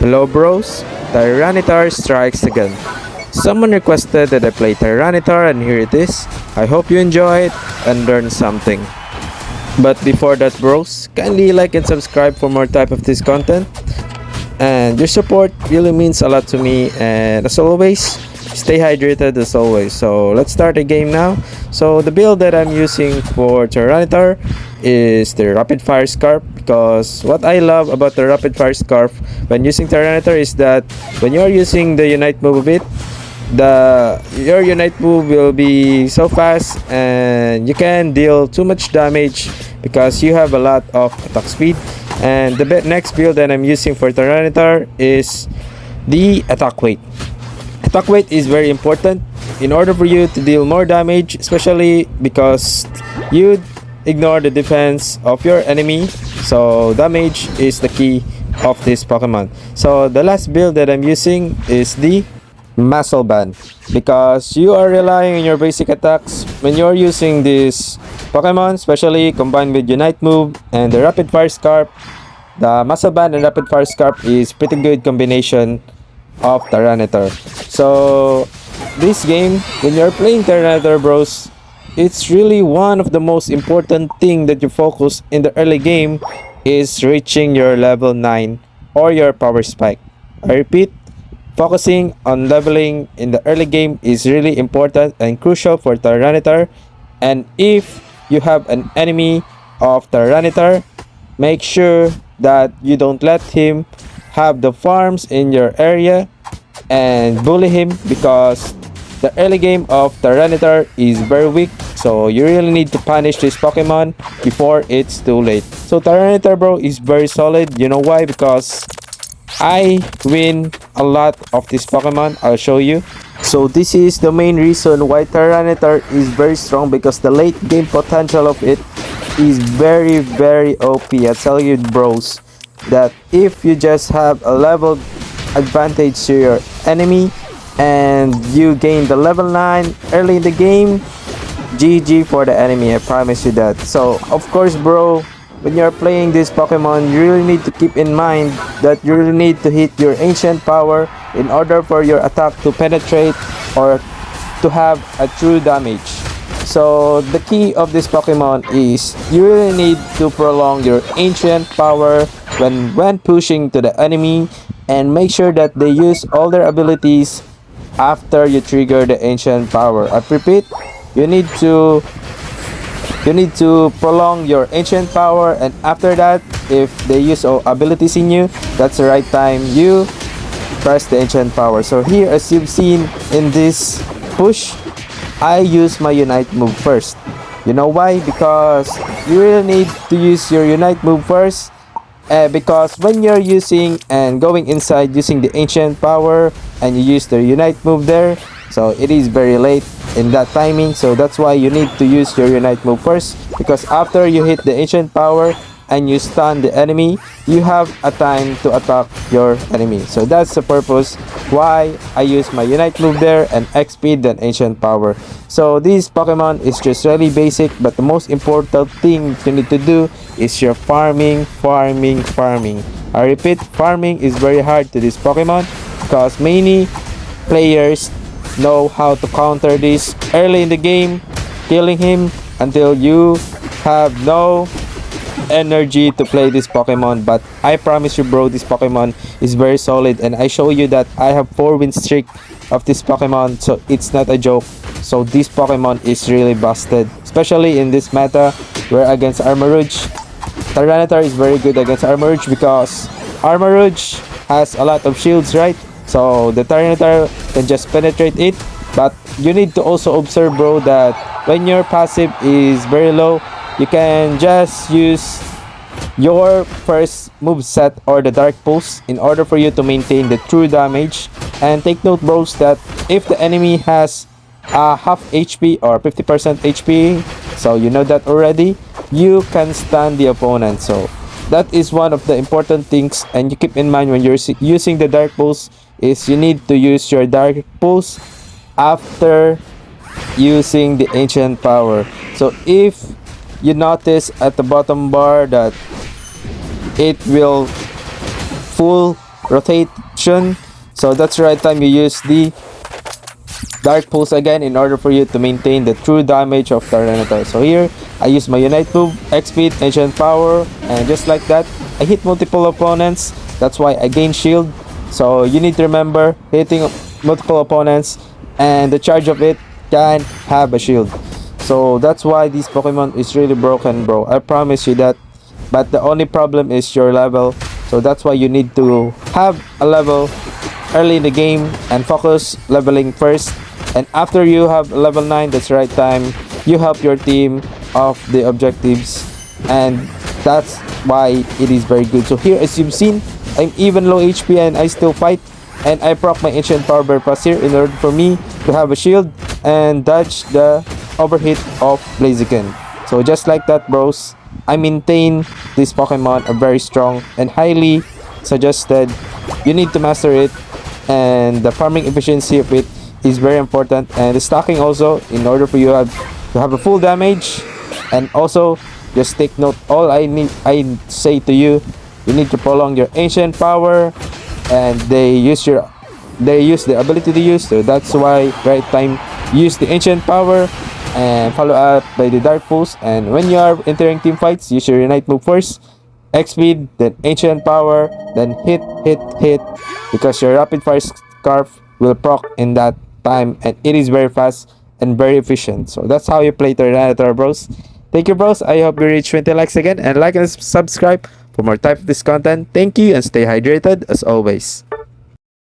Hello bros, Tyranitar strikes again. Someone requested that I play Tyranitar and here it is. I hope you enjoy it and learn something. But before that bros, kindly like and subscribe for more type of this content. And your support really means a lot to me, and as always, stay hydrated as always. So let's start the game now. So the build that I'm using for Tyranitar is the rapid fire scarf, because what I love about the rapid fire scarf when using Tyranitar is that when you're using the unite move of it, your unite move will be so fast and you can deal too much damage because you have a lot of attack speed. And the next build that I'm using for Tyranitar is the attack weight. Attack weight is very important in order for you to deal more damage, especially because you ignore the defense of your enemy. So damage is the key of this Pokemon. So the last build that I'm using is the muscle band, because you are relying on your basic attacks when you're using this Pokemon, especially combined with unite move and the rapid fire scarf. The muscle band and rapid fire scarf is pretty good combination of Tyranitar. So this game, when you're playing Tyranitar bros, it's really one of the most important thing that you focus in the early game is reaching your level 9 or your power spike. I repeat, focusing on leveling in the early game is really important and crucial for Tyranitar. And if you have an enemy of Tyranitar, make sure that you don't let him have the farms in your area and bully him, because the early game of Tyranitar is very weak. So you really need to punish this Pokemon before it's too late. So Tyranitar bro is very solid. You know why? Because I win a lot of this Pokemon. I'll show you. So this is the main reason why Tyranitar is very strong, because the late game potential of it is very OP. I tell you bros that if you just have a level advantage to your enemy and you gain the level 9 early in the game, GG for the enemy, I promise you that. So of course bro, when you're playing this Pokemon, you really need to keep in mind that you really need to hit your ancient power in order for your attack to penetrate or to have a true damage. So the key of this Pokemon is you really need to prolong your ancient power when pushing to the enemy, and make sure that they use all their abilities after you trigger the ancient power. I repeat, you need to prolong your ancient power, and after that, if they use all abilities in you, that's the right time you press the ancient power. So here, as you've seen in this push, I use my unite move first. You know why? Because you really need to use your unite move first, because when you're using and going inside using the ancient power and you use the unite move there, so it is very late in that timing. So that's why you need to use your unite move first, because after you hit the ancient power and you stun the enemy, you have a time to attack your enemy. So that's the purpose why I use my unite move there and XP then ancient power. So this Pokemon is just really basic, but the most important thing you need to do is your farming. I repeat, farming is very hard to this Pokemon, because many players know how to counter this early in the game, killing him until you have no energy to play this Pokemon. But I promise you bro, this Pokemon is very solid, and I show you that I have 4 win streak of this Pokemon, so it's not a joke. So this Pokemon is really busted, especially in this meta where against Armarouge. Tyranitar is very good against Armarouge because Armarouge has a lot of shields, right? So the Tyranitar can just penetrate it. But you need to also observe bro that when your passive is very low, you can just use your first move set or the dark pulse in order for you to maintain the true damage. And take note bros that if the enemy has a half HP or 50% HP, so you know that already, you can stun the opponent. So that is one of the important things, and you keep in mind when you're using the dark pulse is you need to use your dark pulse after using the ancient power. So if you notice at the bottom bar that it will full rotation. So that's the right time you use the Dark Pulse again in order for you to maintain the true damage of Tyranitar. So here, I use my Unite move, X-Speed, Ancient Power, and just like that, I hit multiple opponents. That's why I gain shield. So you need to remember, hitting multiple opponents and the charge of it can have a shield. So that's why this Pokemon is really broken, bro. I promise you that. But the only problem is your level. So that's why you need to have a level early in the game and focus leveling first. And after you have level 9, that's the right time you help your team of the objectives. And that's why it is very good. So here, as you've seen, I'm even low HP and I still fight. And I proc my Ancient Power Bypass here in order for me to have a shield and dodge the overhit of Blaziken. So just like that, bros, I maintain this Pokemon a very strong and highly suggested. You need to master it, and the farming efficiency of it is very important, and the stacking also in order for you to have a full damage. And also, just take note, all I say to you, you need to prolong your Ancient Power, and they use the ability to use, so that's why right time use the Ancient Power and follow up by the Dark Pulse. And when you are entering team fights, use your Unite move first, X-Speed, then Ancient Power, then hit, because your Rapid Fire Scarf will proc in that time, and it is very fast and very efficient. So that's how you play Tyranitar, bros. Thank you, bros. I hope you reach 20 likes again, and like and subscribe for more type of this content. Thank you, and stay hydrated as always.